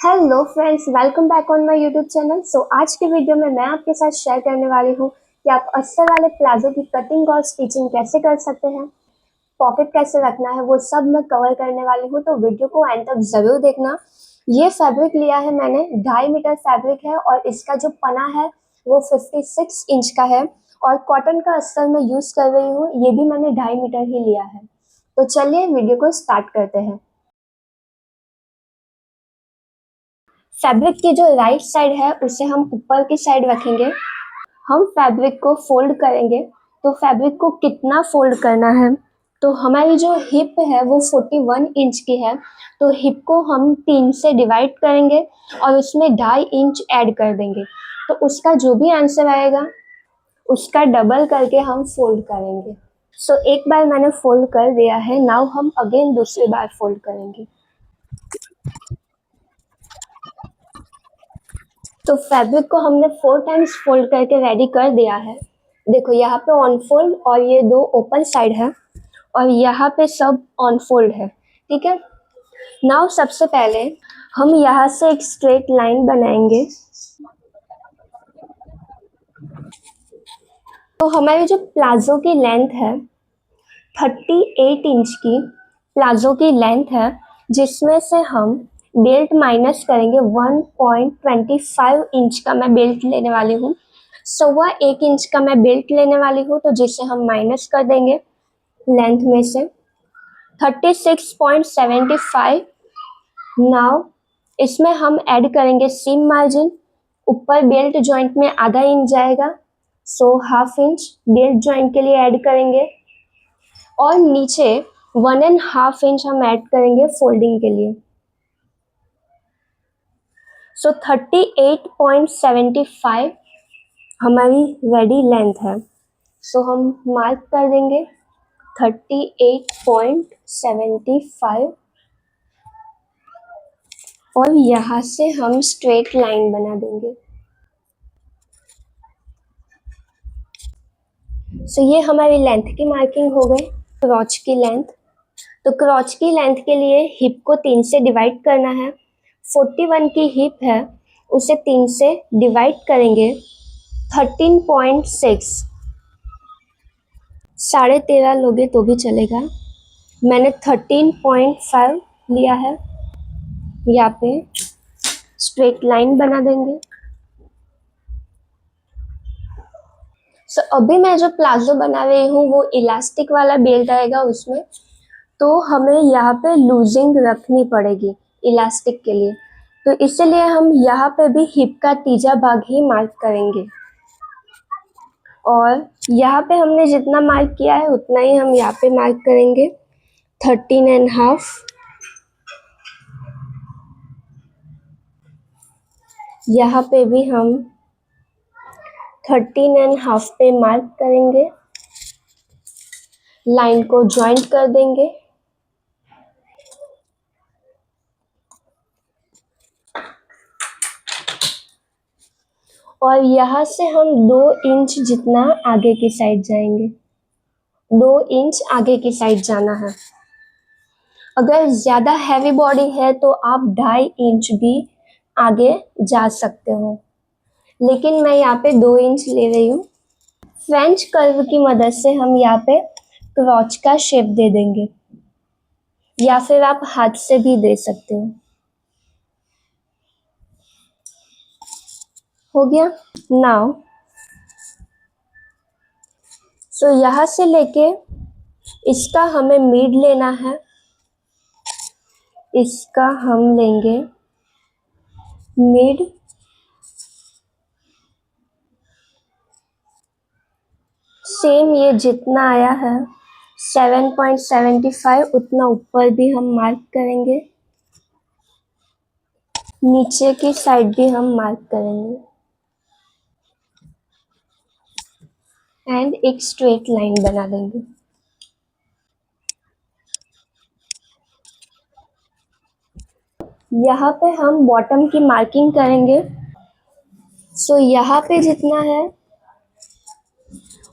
Hello friends, welcome back on my YouTube channel. आज की video में मैं आपके साथ शेयर करने वाली हूँ कि आप अस्तर वाले प्लाजो की कटिंग और स्टिचिंग कैसे कर सकते हैं, पॉकेट कैसे रखना है, वो सब मैं कवर करने वाली हूँ। तो वीडियो को एंड तक जरूर देखना। ये फैब्रिक लिया है मैंने, 2.5 मीटर फैब्रिक है और इसका जो पना है वो 56 इंच का है और कॉटन का अस्तर मैं यूज कर रही हूँ। ये भी मैंने 2.5 मीटर ही लिया है। तो चलिए वीडियो को स्टार्ट करते हैं। फैब्रिक की जो राइट साइड है उसे हम ऊपर की साइड रखेंगे। हम फैब्रिक को फोल्ड करेंगे। तो फैब्रिक को कितना फोल्ड करना है, तो हमारी जो हिप है वो 41 इंच की है। तो हिप को हम 3 से डिवाइड करेंगे और उसमें 2.5 इंच ऐड कर देंगे। तो उसका जो भी आंसर आएगा उसका डबल करके हम फोल्ड करेंगे। एक बार मैंने फोल्ड कर दिया है, नाउ हम अगेन दूसरी बार फोल्ड करेंगे। तो फैब्रिक को हमने 4 टाइम्स फोल्ड करके रेडी कर दिया है। देखो यहाँ पे ऑन फोल्ड और ये 2 ओपन साइड है और यहाँ पे सब ऑन फोल्ड है। ठीक है। नाउ सबसे पहले हम यहाँ से एक स्ट्रेट लाइन बनाएंगे। तो हमारी जो प्लाजो की लेंथ है 38 इंच की प्लाजो की लेंथ है, जिसमें से हम बेल्ट माइनस करेंगे। 1.25 इंच का मैं बेल्ट लेने वाली हूँ। 1.25 इंच का मैं बेल्ट लेने वाली हूँ, तो जिसे हम माइनस कर देंगे लेंथ में से 36.75। नाउ इसमें हम ऐड करेंगे सीम मार्जिन। ऊपर बेल्ट जॉइंट में आधा इंच जाएगा, 1/2 इंच बेल्ट जॉइंट के लिए ऐड करेंगे और नीचे 1.5 इंच हम ऐड करेंगे फोल्डिंग के लिए। 38.75 हमारी रेडी लेंथ है। हम मार्क कर देंगे 38.75 और यहाँ से हम स्ट्रेट लाइन बना देंगे। ये हमारी लेंथ की मार्किंग हो गई। क्रॉच की लेंथ, तो क्रॉच की लेंथ के लिए हिप को 3 से डिवाइड करना है। 41 की हिप है, उसे 3 से डिवाइड करेंगे 13.6। 13.5 लोगे तो भी चलेगा। मैंने 13.5 लिया है। यहाँ पे स्ट्रेट लाइन बना देंगे। अभी मैं जो प्लाजो बना रही हूँ वो इलास्टिक वाला बेल्ट आएगा उसमें, तो हमें यहाँ पे लूजिंग रखनी पड़ेगी इलास्टिक के लिए। तो इसलिए हम यहाँ पे भी हिप का तीजा भाग ही मार्क करेंगे और यहाँ पे हमने जितना मार्क किया है उतना ही हम यहाँ पे मार्क करेंगे 13.5। यहाँ पे भी हम 13.5 पे मार्क करेंगे। लाइन को ज्वाइंट कर देंगे और यहाँ से हम 2 इंच जितना आगे की साइड जाएंगे। 2 इंच आगे की साइड जाना है। अगर ज़्यादा हैवी बॉडी है तो आप 2.5 इंच भी आगे जा सकते हो, लेकिन मैं यहाँ पे 2 इंच ले रही हूँ। फ्रेंच कर्व की मदद से हम यहाँ पे क्रॉच का शेप दे देंगे या फिर आप हाथ से भी दे सकते हो गया। नाउ यहाँ से लेके इसका हमें मिड लेना है। इसका हम लेंगे मिड। सेम ये जितना आया है 7.75 उतना ऊपर भी हम मार्क करेंगे, नीचे की साइड भी हम मार्क करेंगे एंड एक स्ट्रेट लाइन बना देंगे। यहाँ पे हम बॉटम की मार्किंग करेंगे। यहाँ पे जितना है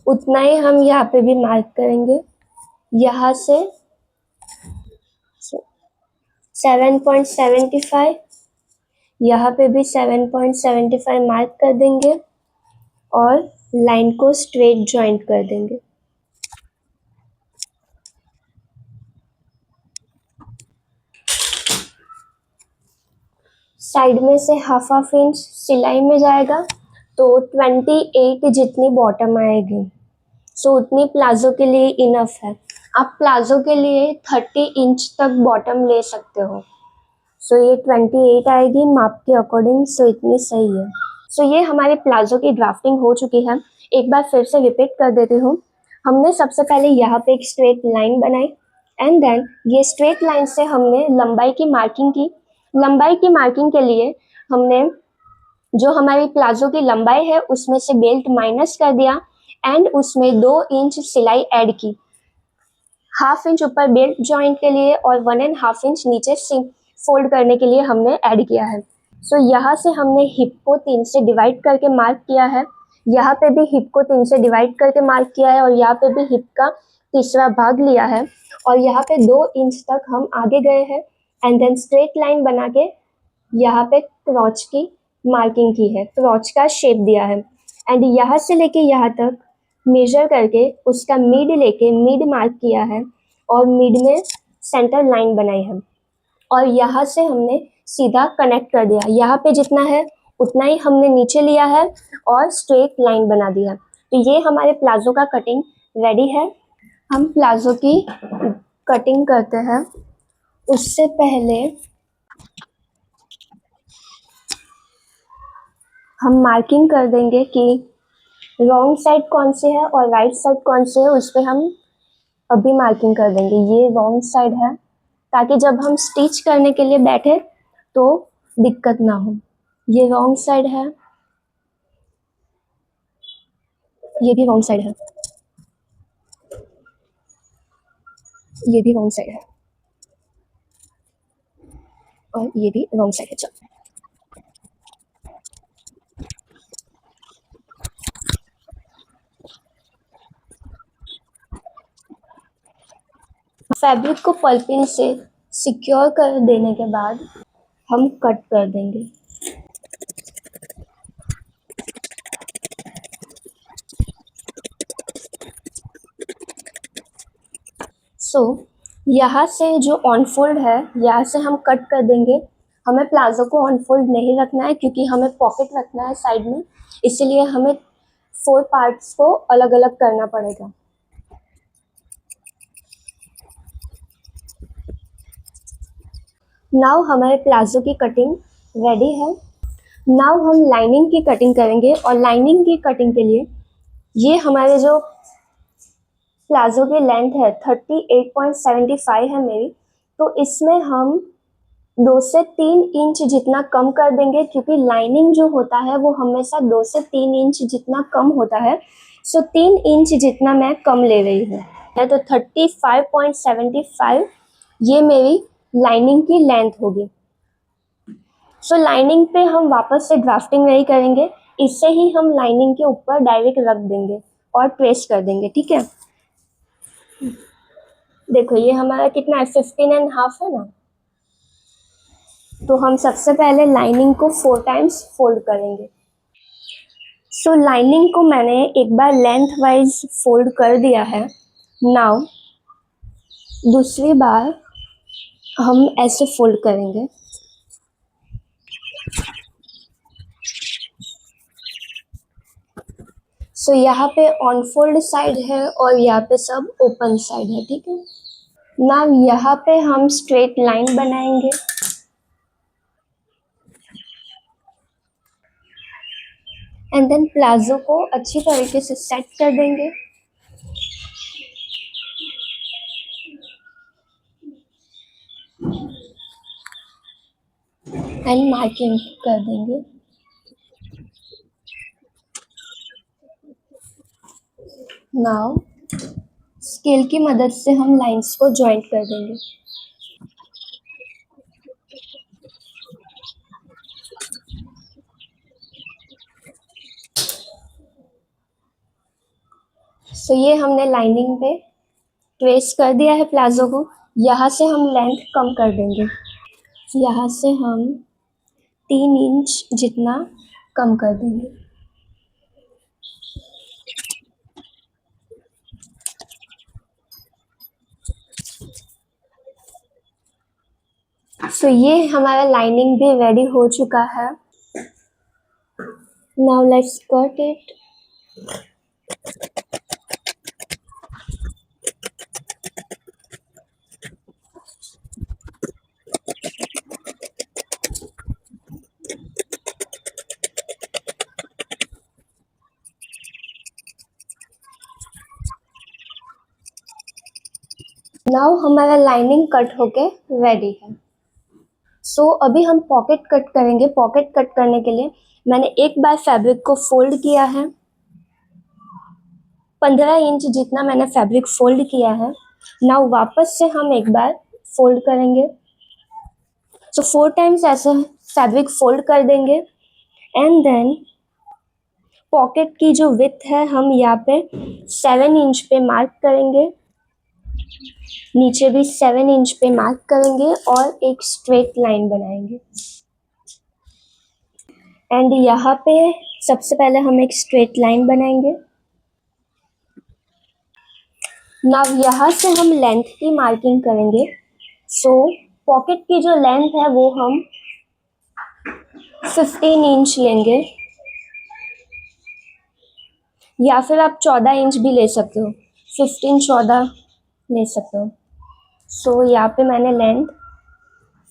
उतना ही हम यहाँ पे भी मार्क करेंगे। यहाँ से 7.75 यहाँ पे भी 7.75 मार्क कर देंगे और लाइन को स्ट्रेट जॉइंट कर देंगे। साइड में से हाफ इंच सिलाई में जाएगा तो 28 जितनी बॉटम आएगी, सो उतनी प्लाजो के लिए इनफ है। आप प्लाजो के लिए 30 इंच तक बॉटम ले सकते हो। सो ये 28 आएगी माप के अकॉर्डिंग, सो इतनी सही है। सो ये हमारे प्लाजो की ड्राफ्टिंग हो चुकी है। एक बार फिर से रिपीट कर देती हूँ। हमने सबसे पहले यहाँ पे एक स्ट्रेट लाइन बनाई एंड देन ये स्ट्रेट लाइन से हमने लंबाई की मार्किंग की। लंबाई की मार्किंग के लिए हमने जो हमारी प्लाजो की लंबाई है उसमें से बेल्ट माइनस कर दिया एंड उसमें 2 इंच सिलाई ऐड की। हाफ इंच ऊपर बेल्ट जॉइंट के लिए और 1.5 इंच नीचे फोल्ड करने के लिए हमने ऐड किया है। सो यहाँ से हमने हिप को 3 से डिवाइड करके मार्क किया है। यहाँ पे भी हिप को 3 से डिवाइड करके मार्क किया है और यहाँ पे भी हिप का तीसरा भाग लिया है और यहाँ पे 2 इंच तक हम आगे गए हैं एंड देन स्ट्रेट लाइन बना के यहाँ पे क्रॉच की मार्किंग की है, क्रॉच का शेप दिया है एंड यहाँ से लेके यहाँ तक मेजर करके उसका मिड लेके मिड मार्क किया है और मिड में सेंटर लाइन बनाई है और यहाँ से हमने सीधा कनेक्ट कर दिया। यहाँ पे जितना है उतना ही हमने नीचे लिया है और स्ट्रेट लाइन बना दिया। तो ये हमारे प्लाजो का कटिंग रेडी है। हम प्लाजो की कटिंग करते हैं। उससे पहले हम मार्किंग कर देंगे कि रॉन्ग साइड कौन से है और राइट साइड कौन से है, उस पर हम अभी मार्किंग कर देंगे। ये रॉन्ग साइड है ताकि जब हम स्टिच करने के लिए बैठे तो दिक्कत ना हो। ये रॉन्ग साइड है, ये भी रॉन्ग साइड है, ये भी रॉन्ग साइड है और ये भी रॉन्ग साइड है। चलो फैब्रिक को पल्पिंग से सिक्योर कर देने के बाद हम कट कर देंगे। यहाँ से जो ऑन फोल्ड है यहाँ से हम कट कर देंगे। हमें प्लाजो को ऑन फोल्ड नहीं रखना है क्योंकि हमें पॉकेट रखना है साइड में, इसीलिए हमें 4 पार्ट्स को अलग अलग करना पड़ेगा। नाउ हमारे प्लाजो की कटिंग रेडी है। नाउ हम लाइनिंग की कटिंग करेंगे और लाइनिंग की कटिंग के लिए ये हमारे जो प्लाजो की लेंथ है 38.75 है मेरी, तो इसमें हम 2 से 3 इंच जितना कम कर देंगे क्योंकि लाइनिंग जो होता है वो हमेशा 2 से 3 इंच जितना कम होता है। सो 3 इंच जितना मैं कम ले रही हूँ, तो 35.75 ये मेरी लाइनिंग की लेंथ होगी। सो लाइनिंग पे हम वापस से ड्राफ्टिंग नहीं करेंगे, इससे ही हम लाइनिंग के ऊपर डायरेक्ट रख देंगे और ट्रेस कर देंगे। ठीक है, देखो ये हमारा कितना है 15.5 है ना। तो हम सबसे पहले लाइनिंग को 4 टाइम्स फोल्ड करेंगे। सो लाइनिंग को मैंने एक बार लेंथ वाइज फोल्ड कर दिया है। नाउ दूसरी बार हम ऐसे फोल्ड करेंगे। सो यहाँ पे ऑन फोल्ड साइड है और यहाँ पे सब ओपन साइड है। ठीक है, नाउ यहाँ पे हम स्ट्रेट लाइन बनाएंगे एंड देन प्लाजो को अच्छी तरीके से सेट कर देंगे। एंड मार्किंग कर देंगे। नाउ स्केल की मदद से हम लाइंस को जॉइंट कर देंगे। सो ये हमने लाइनिंग पे ट्रेस कर दिया है प्लाजो को। यहाँ से हम लेंथ कम कर देंगे। यहाँ से हम 3 इंच जितना कम कर देंगे। सो ये हमारा लाइनिंग भी रेडी हो चुका है। Now let's cut it. Now हमारा लाइनिंग कट होके रेडी है। सो अभी हम पॉकेट कट करेंगे। पॉकेट कट करने के लिए मैंने एक बार फैब्रिक को फोल्ड किया है। 15 इंच जितना मैंने फैब्रिक फोल्ड किया है। नाउ वापस से हम एक बार फोल्ड करेंगे। सो 4 टाइम्स ऐसे फैब्रिक फोल्ड कर देंगे एंड देन पॉकेट की जो विड्थ है हम यहाँ पे 7 इंच पे मार्क करेंगे। नीचे भी 7 इंच पे मार्क करेंगे और एक स्ट्रेट लाइन बनाएंगे। एंड यहाँ पे सबसे पहले हम एक स्ट्रेट लाइन बनाएंगे। नाउ यहाँ से हम लेंथ की मार्किंग करेंगे। सो पॉकेट की जो लेंथ है वो हम 15 इंच लेंगे, या फिर आप 14 इंच भी ले सकते हो। 15 14 ले सकते हो। सो यहाँ पे मैंने लेंथ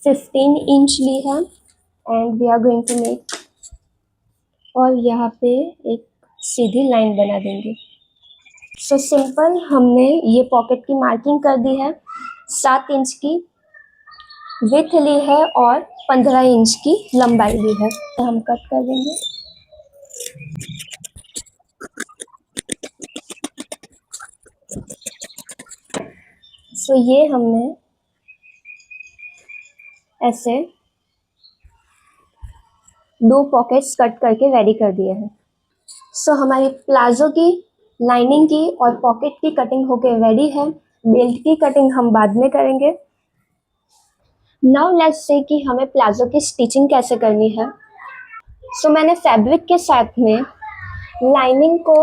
15 इंच ली है and we are going to make, और यहाँ पे एक सीधी लाइन बना देंगे। सो सिंपल हमने ये पॉकेट की मार्किंग कर दी है। 7 इंच की विड्थ ली है और 15 इंच की लंबाई ली है। तो हम कट कर देंगे। सो ये हमने ऐसे 2 पॉकेट्स कट करके रेडी कर दिए हैं। सो हमारी प्लाजो की लाइनिंग की और पॉकेट की कटिंग होके रेडी है। बेल्ट की कटिंग हम बाद में करेंगे। नाउ लेट्स से कि हमें प्लाजो की स्टिचिंग कैसे करनी है। सो मैंने फैब्रिक के साथ में लाइनिंग को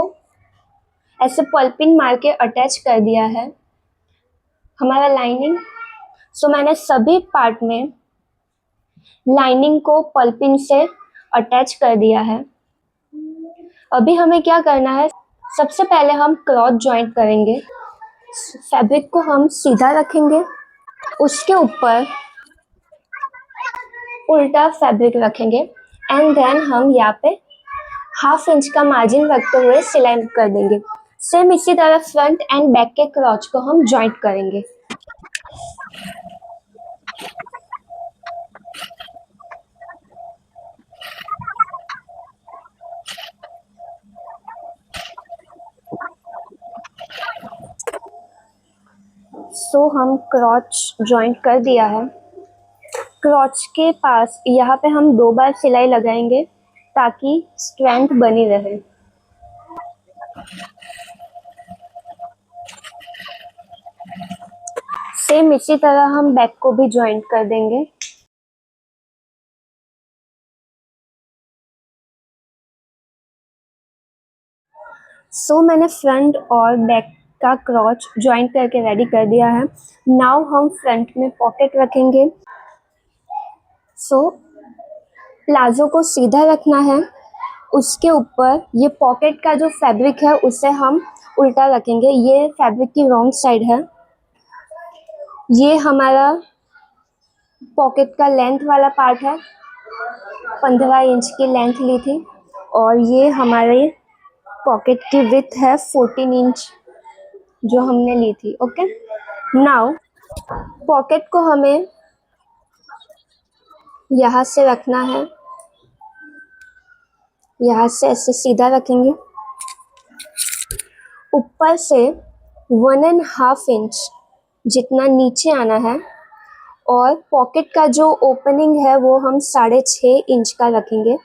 ऐसे पल्पिंग मार के अटैच कर दिया है हमारा लाइनिंग। सो मैंने सभी पार्ट में लाइनिंग को पल्पिंग से अटैच कर दिया है। अभी हमें क्या करना है, सबसे पहले हम क्रॉस जॉइंट करेंगे। फैब्रिक को हम सीधा रखेंगे, उसके ऊपर उल्टा फैब्रिक रखेंगे एंड देन हम यहाँ पे 1/2 इंच का मार्जिन रखते हुए सिलाई कर देंगे। सेम इसी तरह फ्रंट एंड बैक के क्रॉच को हम जॉइंट करेंगे। सो हम क्रॉच जॉइंट कर दिया है। क्रॉच के पास यहाँ पे हम 2 बार सिलाई लगाएंगे ताकि स्ट्रेंथ बनी रहे। सेम इसी तरह हम बैक को भी जॉइंट कर देंगे। सो मैंने फ्रंट और बैक का क्रॉच जॉइंट करके रेडी कर दिया है। नाउ हम फ्रंट में पॉकेट रखेंगे। सो प्लाजो को सीधा रखना है, उसके ऊपर ये पॉकेट का जो फैब्रिक है उसे हम उल्टा रखेंगे। ये फैब्रिक की रॉन्ग साइड है। ये हमारा पॉकेट का लेंथ वाला पार्ट है। 15 इंच की लेंथ ली थी और ये हमारे पॉकेट की विड्थ है 14 इंच जो हमने ली थी। ओके, नाउ पॉकेट को हमें यहाँ से रखना है, यहाँ से ऐसे सीधा रखेंगे। ऊपर से 1.5 इंच जितना नीचे आना है और पॉकेट का जो ओपनिंग है वो हम 6.5 इंच का रखेंगे।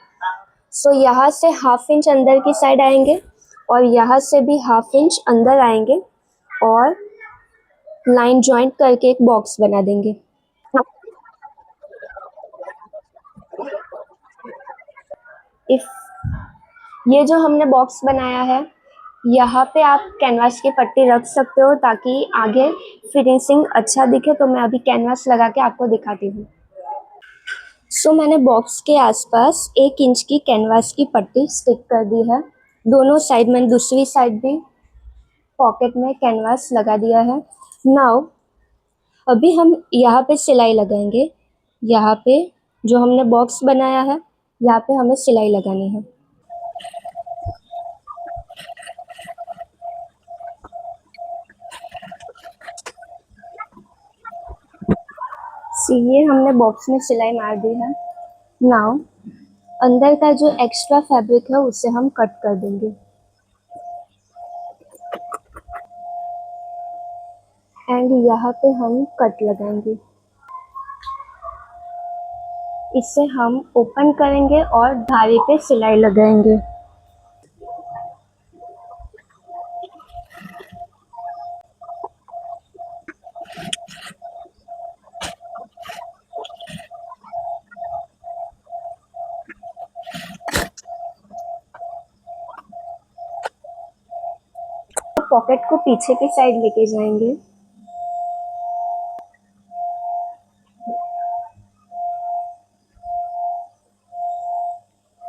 सो यहाँ से 1/2 इंच अंदर की साइड आएंगे और यहाँ से भी 1/2 इंच अंदर आएंगे और लाइन जॉइंट करके एक बॉक्स बना देंगे। इफ ये जो हमने बॉक्स बनाया है, यहाँ पे आप कैनवास की पट्टी रख सकते हो ताकि आगे फिनिशिंग अच्छा दिखे। तो मैं अभी कैनवास लगा के आपको दिखाती हूँ। सो मैंने बॉक्स के आसपास 1 इंच की कैनवास की पट्टी स्टिक कर दी है। दोनों साइड, मैंने दूसरी साइड भी पॉकेट में कैनवास लगा दिया है। नाउ अभी हम यहाँ पे सिलाई लगाएंगे। यहाँ पे जो हमने बॉक्स बनाया है, यहाँ पे हमें सिलाई लगानी है। ये हमने बॉक्स में सिलाई मार दी है। नाउ अंदर का जो एक्स्ट्रा फैब्रिक है उसे हम कट कर देंगे एंड यहाँ पे हम कट लगाएंगे। इसे हम ओपन करेंगे और धारी पे सिलाई लगाएंगे। पॉकेट को पीछे की साइड लेके जाएंगे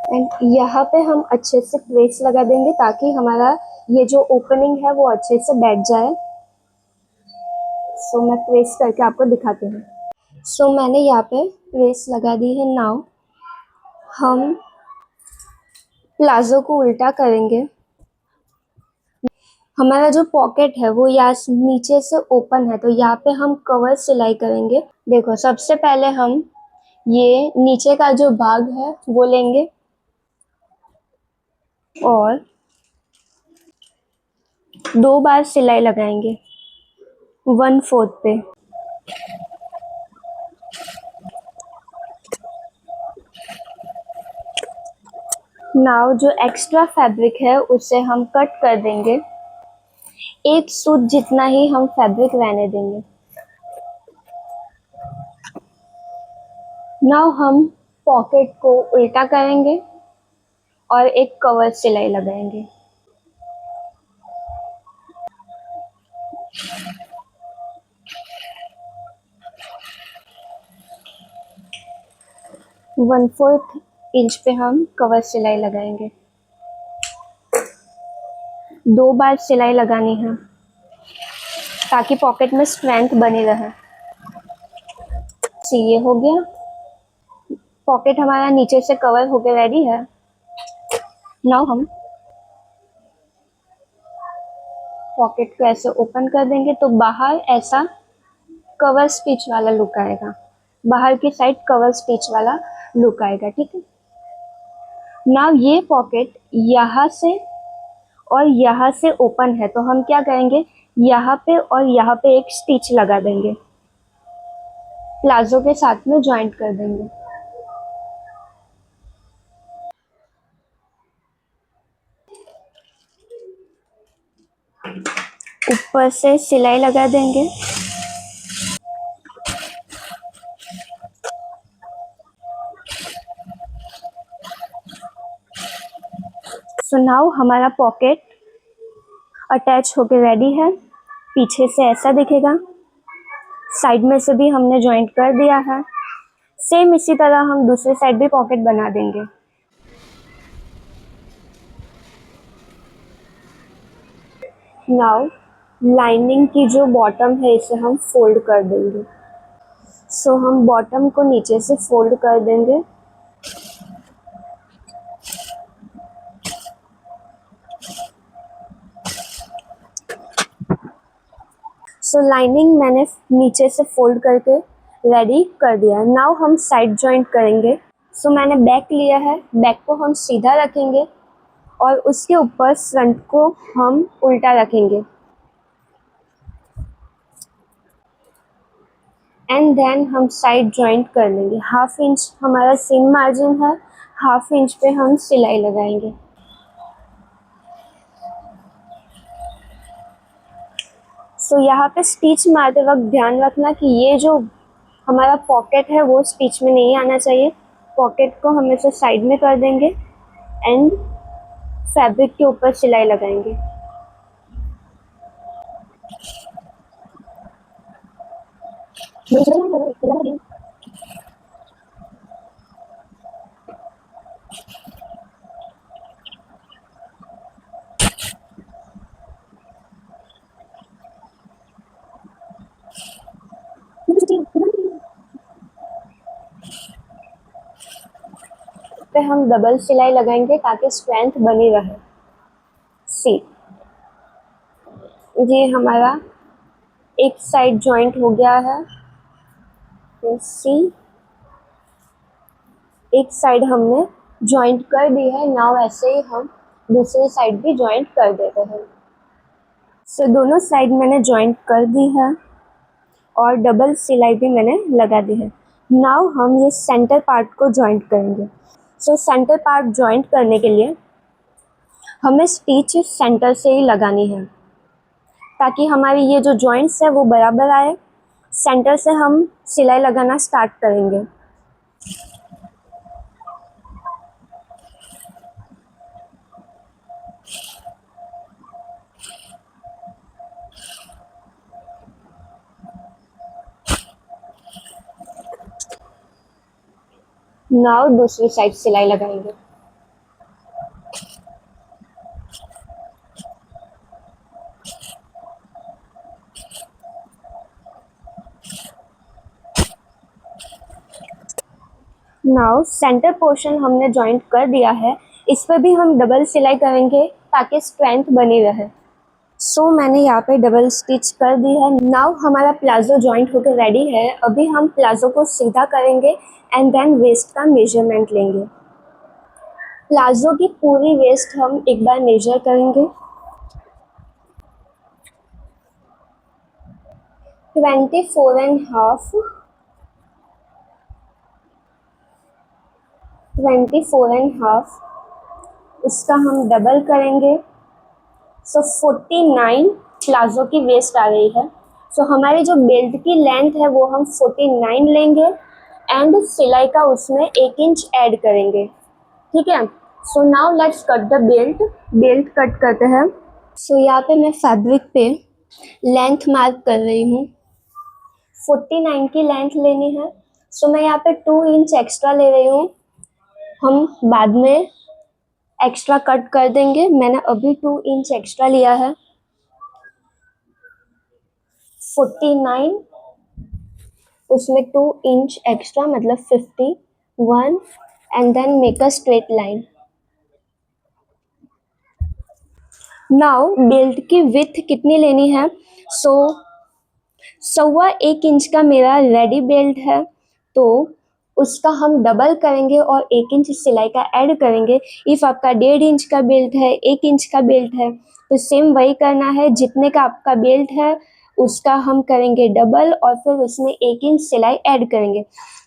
एंड यहाँ पे हम अच्छे से प्रेस लगा देंगे ताकि हमारा ये जो ओपनिंग है वो अच्छे से बैठ जाए। सो मैं प्रेस करके आपको दिखाती हूँ। सो मैंने यहाँ पे प्रेस लगा दी है। नाउ हम प्लाजो को उल्टा करेंगे। हमारा जो पॉकेट है वो यहाँ नीचे से ओपन है, तो यहाँ पे हम कवर सिलाई करेंगे। देखो, सबसे पहले हम ये नीचे का जो भाग है वो लेंगे और 2 बार सिलाई लगाएंगे 1/4 पे। नाउ जो एक्स्ट्रा फैब्रिक है उसे हम कट कर देंगे। 1 सूत जितना ही हम फैब्रिक रहने देंगे। नाउ हम पॉकेट को उल्टा करेंगे और एक कवर सिलाई लगाएंगे। वन फोर्थ इंच पे हम कवर सिलाई लगाएंगे। 2 बार सिलाई लगानी है ताकि पॉकेट में स्ट्रेंथ बनी रहे। ये हो गया, पॉकेट हमारा नीचे से कवर होके रेडी है। नाउ हम पॉकेट को ऐसे ओपन कर देंगे तो बाहर ऐसा कवर स्टिच वाला लुक आएगा। बाहर की साइड कवर स्टिच वाला लुक आएगा, ठीक है। नाउ ये पॉकेट यहाँ से और यहाँ से ओपन है, तो हम क्या करेंगे, यहाँ पे और यहाँ पे एक स्टिच लगा देंगे, प्लाजो के साथ में ज्वाइंट कर देंगे। ऊपर से सिलाई लगा देंगे। सो नाउ हमारा पॉकेट अटैच होके रेडी है। पीछे से ऐसा दिखेगा, साइड में से भी हमने ज्वाइंट कर दिया है। सेम इसी तरह हम दूसरी साइड भी पॉकेट बना देंगे। नाउ लाइनिंग की जो बॉटम है इसे हम फोल्ड कर देंगे। सो हम बॉटम को नीचे से फोल्ड कर देंगे। सो लाइनिंग मैंने नीचे से फोल्ड करके रेडी कर दिया है। नाउ हम साइड जॉइंट करेंगे। सो मैंने बैक लिया है, बैक को हम सीधा रखेंगे और उसके ऊपर फ्रंट को हम उल्टा रखेंगे एंड देन हम साइड जॉइंट कर लेंगे। 1/2 इंच हमारा सीम मार्जिन है, 1/2 इंच पे हम सिलाई लगाएंगे। सो यहाँ पे स्टिच मारते वक्त ध्यान रखना कि ये जो हमारा पॉकेट है वो स्टिच में नहीं आना चाहिए। पॉकेट को हमेशा साइड में कर देंगे एंड फैब्रिक के ऊपर सिलाई लगाएंगे। पे हम डबल सिलाई लगाएंगे ताकि स्ट्रेंथ बनी रहे। सी, ये हमारा एक साइड जॉइंट हो गया है। सी, एक साइड हमने जॉइंट कर दी है। नाउ ऐसे ही हम दूसरी साइड भी जॉइंट कर देते हैं। सो दोनों साइड मैंने जॉइंट कर दी है और डबल सिलाई भी मैंने लगा दी है। नाउ हम ये सेंटर पार्ट को जॉइंट करेंगे। सो सेंटर पार्ट जॉइंट करने के लिए हमें स्टिच सेंटर से ही लगानी है ताकि हमारी ये जो जॉइंट्स है वो बराबर आए। सेंटर से हम सिलाई लगाना स्टार्ट करेंगे। नाउ दूसरी साइड सिलाई लगाएंगे। नाउ सेंटर पोर्शन हमने जॉइंट कर दिया है, इस पर भी हम डबल सिलाई करेंगे ताकि स्ट्रेंथ बनी रहे। सो मैंने यहाँ पे डबल स्टिच कर दी है। नाउ हमारा प्लाजो जॉइंट होकर रेडी है। अभी हम प्लाजो को सीधा करेंगे एंड देन वेस्ट का मेजरमेंट लेंगे। प्लाजो की पूरी वेस्ट हम एक बार मेजर करेंगे। 24.5 उसका हम डबल करेंगे। सो 49 प्लाजो की वेस्ट आ गई है। सो हमारी जो बेल्ट की लेंथ है वो हम 49 लेंगे एंड सिलाई का उसमें 1 इंच ऐड करेंगे। ठीक है। So now let's cut the belt. Belt cut करते हैं। सो यहाँ पे मैं फैब्रिक पे लेंथ मार्क कर रही हूँ। 49 की लेंथ लेनी है। सो मैं यहाँ पे 2 इंच एक्स्ट्रा ले रही हूँ। हम बाद में एक्स्ट्रा कट कर देंगे। मैंने अभी 2 इंच एक्स्ट्रा लिया है। 49 उसमें 2 इंच एक्स्ट्रा मतलब 51 and then make a straight line. Now belt की विड्थ कितनी लेनी है? सो 1.25 इंच का मेरा रेडी बेल्ट है तो उसका हम डबल करेंगे और 1 इंच सिलाई का ऐड करेंगे। इफ़ आपका 1.5 इंच का बेल्ट है, 1 इंच का बेल्ट है तो सेम वही करना है। जितने का आपका बेल्ट है उसका हम करेंगे डबल और फिर उसमें 1 इंच सिलाई ऐड करेंगे।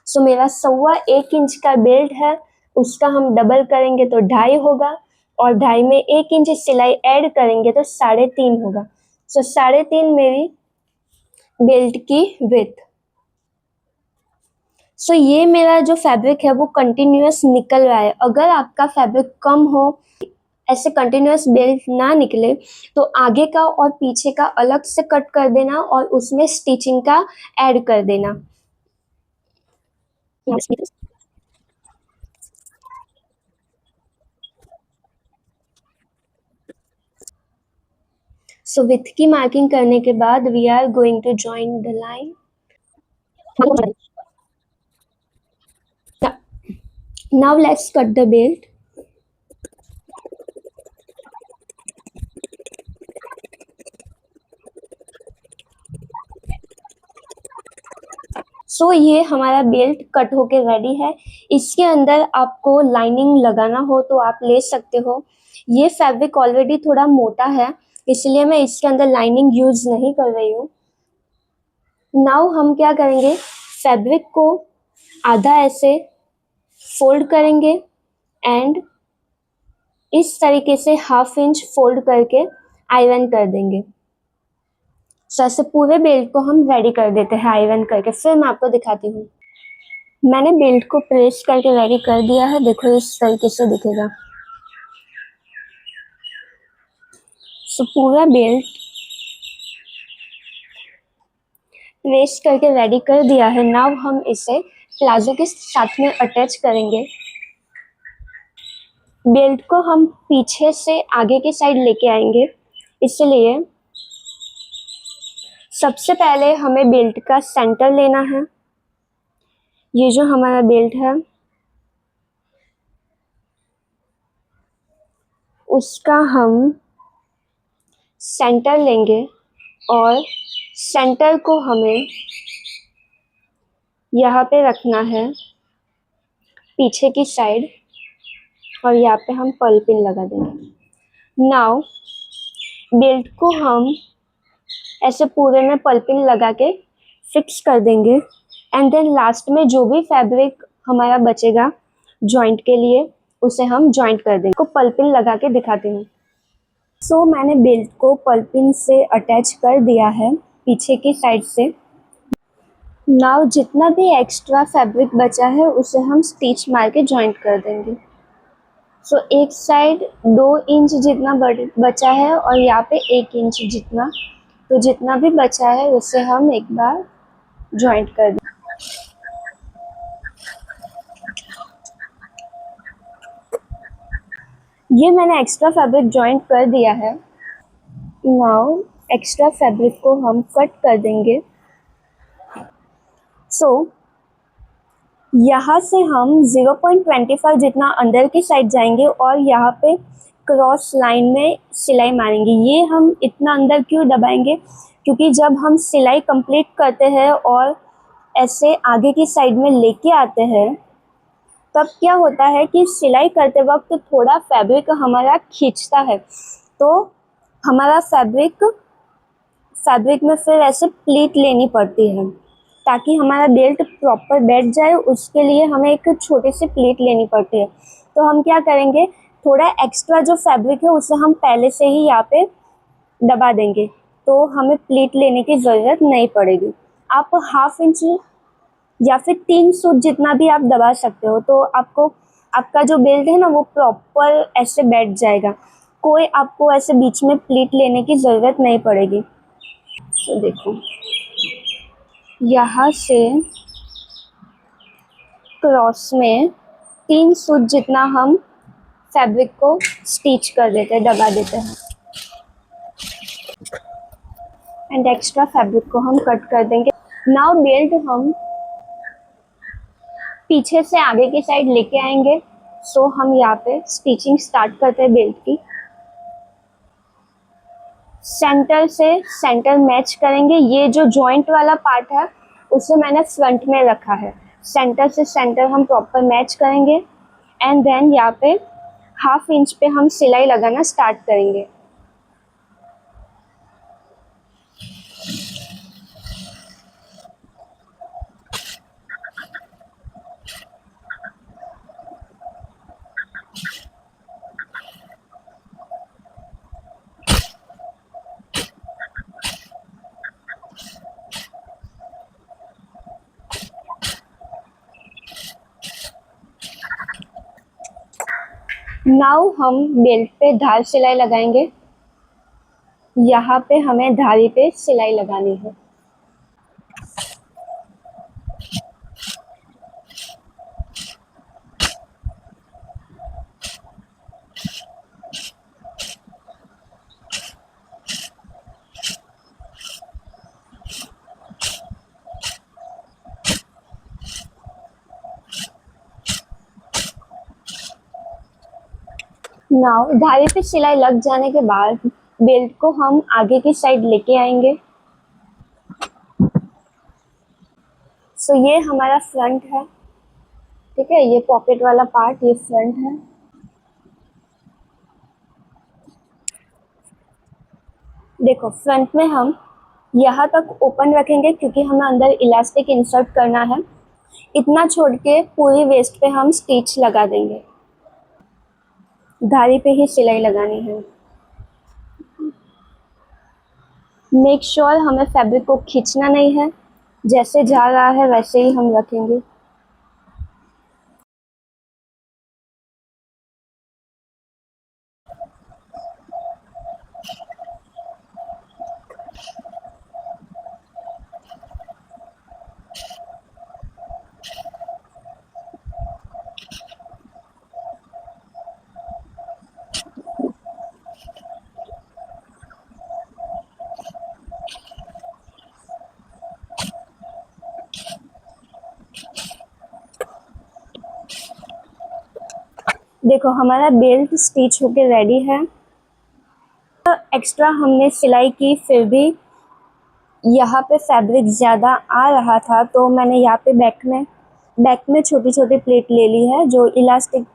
सो मेरा 1.25 इंच का बेल्ट है, उसका हम डबल करेंगे तो 2.5 होगा और 2.5 में 1 इंच सिलाई ऐड करेंगे तो 3.5 होगा। सो 3.5 मेरी बेल्ट की विड्थ। सो ये मेरा जो फैब्रिक है वो कंटिन्यूअस निकल रहा है। अगर आपका फैब्रिक कम हो, ऐसे कंटिन्यूअस बेल्ट ना निकले तो आगे का और पीछे का अलग से कट कर देना और उसमें स्टिचिंग का ऐड कर देना। सो विथ की मार्किंग करने के बाद we are going to join the line. Now let's cut the belt. So ये हमारा बेल्ट कट होके रेडी है। इसके अंदर आपको लाइनिंग लगाना हो तो आप ले सकते हो। ये फैब्रिक ऑलरेडी थोड़ा मोटा है इसलिए मैं इसके अंदर लाइनिंग यूज नहीं कर रही हूँ। नाउ हम क्या करेंगे, फैब्रिक को आधा ऐसे फोल्ड करेंगे एंड इस तरीके से 1/2 इंच फोल्ड करके आयरन कर देंगे। सो ऐसे पूरे बेल्ट को हम रेडी कर देते हैं आयरन करके। फिर मैं आपको दिखाती हूँ। मैंने बेल्ट को प्रेस करके रेडी कर दिया है। देखो इस तरीके से दिखेगा। सो पूरा बेल्ट वेस्ट करके रेडी कर दिया है। नाउ हम इसे प्लाजो के साथ में अटैच करेंगे। बेल्ट को हम पीछे से आगे की साइड लेके आएंगे, इसलिए सबसे पहले हमें बेल्ट का सेंटर लेना है। ये जो हमारा बेल्ट है उसका हम सेंटर लेंगे और सेंटर को हमें यहाँ पे रखना है पीछे की साइड, और यहाँ पे हम पर्ल पिन लगा देंगे। नाउ बेल्ट को हम ऐसे पूरे में पर्ल पिन लगा के फिक्स कर देंगे, एंड देन लास्ट में जो भी फैब्रिक हमारा बचेगा जॉइंट के लिए उसे हम जॉइंट कर देंगे। को पर्ल पिन लगा के दिखाती हूँ। सो मैंने बेल्ट को पर्ल पिन से अटैच कर दिया है पीछे की साइड से। नाउ जितना भी एक्स्ट्रा फैब्रिक बचा है उसे हम स्टिच मार के जॉइंट कर देंगे। सो एक साइड 2 इंच जितना बचा है और यहाँ पे 1 इंच जितना, तो जितना भी बचा है उसे हम एक बार जॉइंट कर दें। ये मैंने एक्स्ट्रा फैब्रिक जॉइंट कर दिया है। नाउ एक्स्ट्रा फैब्रिक को हम कट कर देंगे। सो यहाँ से हम 0.25 जितना अंदर की साइड जाएंगे और यहाँ पे क्रॉस लाइन में सिलाई मारेंगे। ये हम इतना अंदर क्यों दबाएंगे, क्योंकि जब हम सिलाई कंप्लीट करते हैं और ऐसे आगे की साइड में लेके आते हैं तब क्या होता है कि सिलाई करते वक्त थोड़ा फैब्रिक हमारा खींचता है, तो हमारा फैब्रिक में फिर ऐसे प्लीट लेनी पड़ती है ताकि हमारा बेल्ट प्रॉपर बैठ जाए। उसके लिए हमें एक छोटी सी प्लीट लेनी पड़ती है। तो हम क्या करेंगे, थोड़ा एक्स्ट्रा जो फैब्रिक है उसे हम पहले से ही यहाँ पे दबा देंगे, तो हमें प्लीट लेने की ज़रूरत नहीं पड़ेगी। आप 1/2 इंच या फिर 3 सूत जितना भी आप दबा सकते हो, तो आपको आपका जो बेल्ट है ना वो प्रॉपर ऐसे बैठ जाएगा। कोई आपको ऐसे बीच में प्लीट लेने की ज़रूरत नहीं पड़ेगी। तो देखो यहाँ से क्रॉस में 3 सूत जितना हम फैब्रिक को स्टिच कर देते हैं, दबा देते हैं, एंड एक्स्ट्रा फैब्रिक को हम कट कर देंगे। नाउ बेल्ट हम पीछे से आगे की साइड लेके आएंगे। सो हम यहाँ पे स्टिचिंग स्टार्ट करते हैं बेल्ट की। सेंटर से सेंटर मैच करेंगे। ये जो जॉइंट वाला पार्ट है उसे मैंने फ्रंट में रखा है। सेंटर से सेंटर हम प्रॉपर मैच करेंगे, एंड देन यहाँ पे 1/2 इंच पे हम सिलाई लगाना स्टार्ट करेंगे। नाउ हम बेल्ट पे धार सिलाई लगाएंगे। यहाँ पे हमें धारी पे सिलाई लगानी है। नाउ धारी पे सिलाई लग जाने के बाद बेल्ट को हम आगे की साइड लेके आएंगे। सो ये हमारा फ्रंट है, ठीक है, ये पॉकेट वाला पार्ट ये फ्रंट है। देखो फ्रंट में हम यहाँ तक ओपन रखेंगे क्योंकि हमें अंदर इलास्टिक इंसर्ट करना है। इतना छोड़ के पूरी वेस्ट पे हम स्टिच लगा देंगे। धारी पे ही सिलाई लगानी है। मेक श्योर हमें फैब्रिक को खींचना नहीं है, जैसे जा रहा है वैसे ही हम रखेंगे। देखो हमारा बेल्ट स्टिच होके रेडी है। एक्स्ट्रा हमने सिलाई की, फिर भी यहाँ पे फैब्रिक ज़्यादा आ रहा था, तो मैंने यहाँ पे बैक में छोटी छोटी प्लेट ले ली है। जो इलास्टिक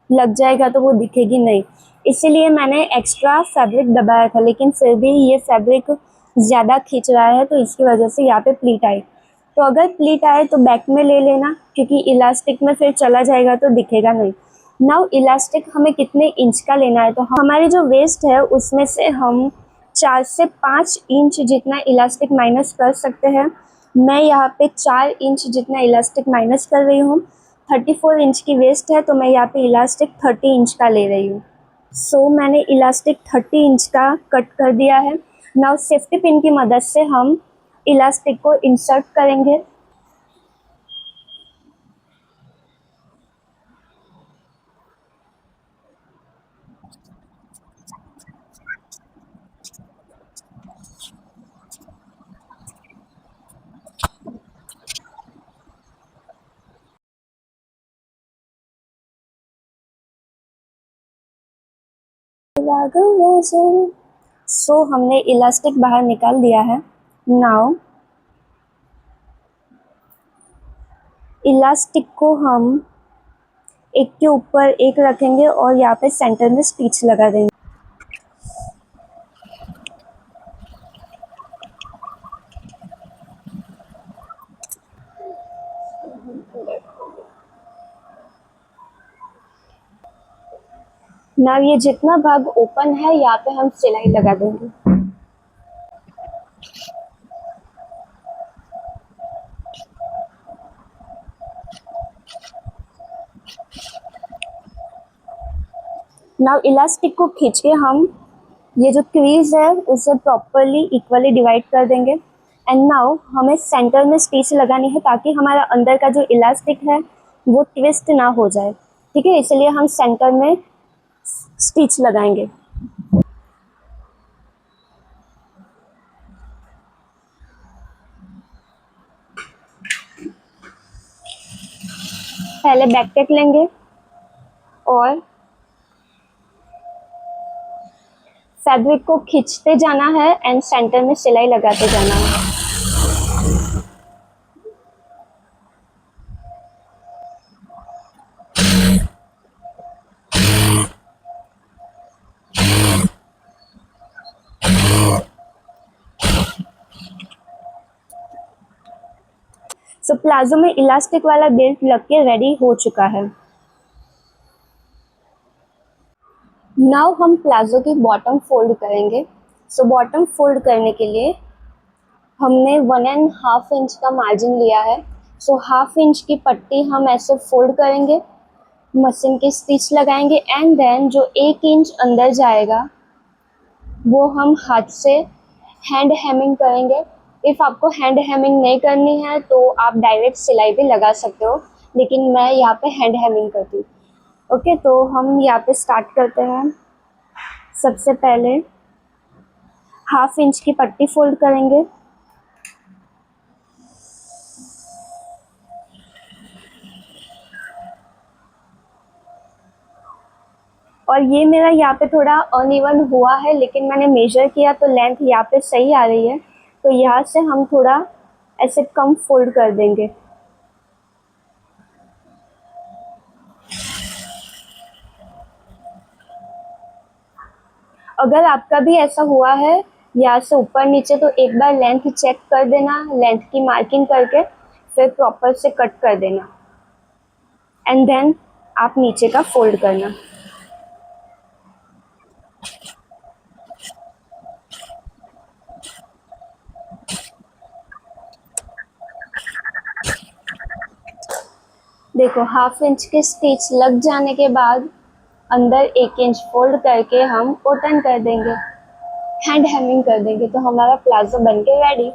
लग जाएगा तो वो दिखेगी नहीं, इसीलिए मैंने एक्स्ट्रा फैब्रिक दबाया था, लेकिन फिर भी ये फैब्रिक ज़्यादा खींच रहा है, तो इसकी वजह से यहाँ पे प्लीट आई। तो अगर प्लीट आए तो बैक में ले लेना, क्योंकि इलास्टिक में फिर चला जाएगा तो दिखेगा नहीं। नाउ इलास्टिक हमें कितने इंच का लेना है, तो हमारी जो वेस्ट है उसमें से हम 4 से 5 इंच जितना इलास्टिक माइनस कर सकते हैं। मैं यहाँ पे 4 इंच जितना इलास्टिक माइनस कर रही हूँ। 34 इंच की वेस्ट है, तो मैं यहाँ पे इलास्टिक 30 इंच का ले रही हूँ। सो मैंने इलास्टिक 30 इंच का कट कर दिया है। नाउ सेफ्टी पिन की मदद से हम इलास्टिक को इंसर्ट करेंगे। सो हमने इलास्टिक बाहर निकाल दिया है। नाउ इलास्टिक को हम एक के ऊपर एक रखेंगे और यहाँ पे सेंटर में स्टिच लगा देंगे। नाउ ये जितना भाग ओपन है यहाँ पे हम सिलाई लगा देंगे। नाउ इलास्टिक को खींच के हम ये जो क्रीज है उसे प्रॉपरली इक्वली डिवाइड कर देंगे। एंड नाउ हमें सेंटर में स्टिच लगानी है, ताकि हमारा अंदर का जो इलास्टिक है वो ट्विस्ट ना हो जाए। ठीक है, इसलिए हम सेंटर में स्टिच लगाएंगे। पहले बैक टेक लेंगे और फैब्रिक को खींचते जाना है एंड सेंटर में सिलाई लगाते जाना है। सो प्लाजो में इलास्टिक वाला बेल्ट लग के रेडी हो चुका है। नाउ हम प्लाजो की बॉटम फोल्ड करेंगे। सो बॉटम फोल्ड करने के लिए हमने 1.5 इंच का मार्जिन लिया है। सो हाफ इंच की पट्टी हम ऐसे फोल्ड करेंगे, मशीन की स्टिच लगाएंगे एंड देन जो 1 इंच अंदर जाएगा वो हम हाथ से हैंड हेमिंग करेंगे। इफ़ आपको हैंड हेमिंग नहीं करनी है तो आप डायरेक्ट सिलाई भी लगा सकते हो, लेकिन मैं यहाँ पे हैंड हेमिंग करती हूँ। ओके, तो हम यहाँ पे स्टार्ट करते हैं। सबसे पहले हाफ इंच की पट्टी फोल्ड करेंगे और ये मेरा यहाँ पे थोड़ा अनइवन हुआ है, लेकिन मैंने मेजर किया तो लेंथ यहाँ पे सही आ रही है, तो यहाँ से हम थोड़ा ऐसे कम फोल्ड कर देंगे। अगर आपका भी ऐसा हुआ है यहाँ से ऊपर नीचे, तो एक बार लेंथ चेक कर देना, लेंथ की मार्किंग करके फिर प्रॉपर से कट कर देना एंड देन आप नीचे का फोल्ड करना। देखो हाफ इंच की स्टिच लग जाने के बाद अंदर 1 इंच फोल्ड करके हम ओपन कर देंगे, हैंड हेमिंग कर देंगे, तो हमारा प्लाजो बन के रेडी।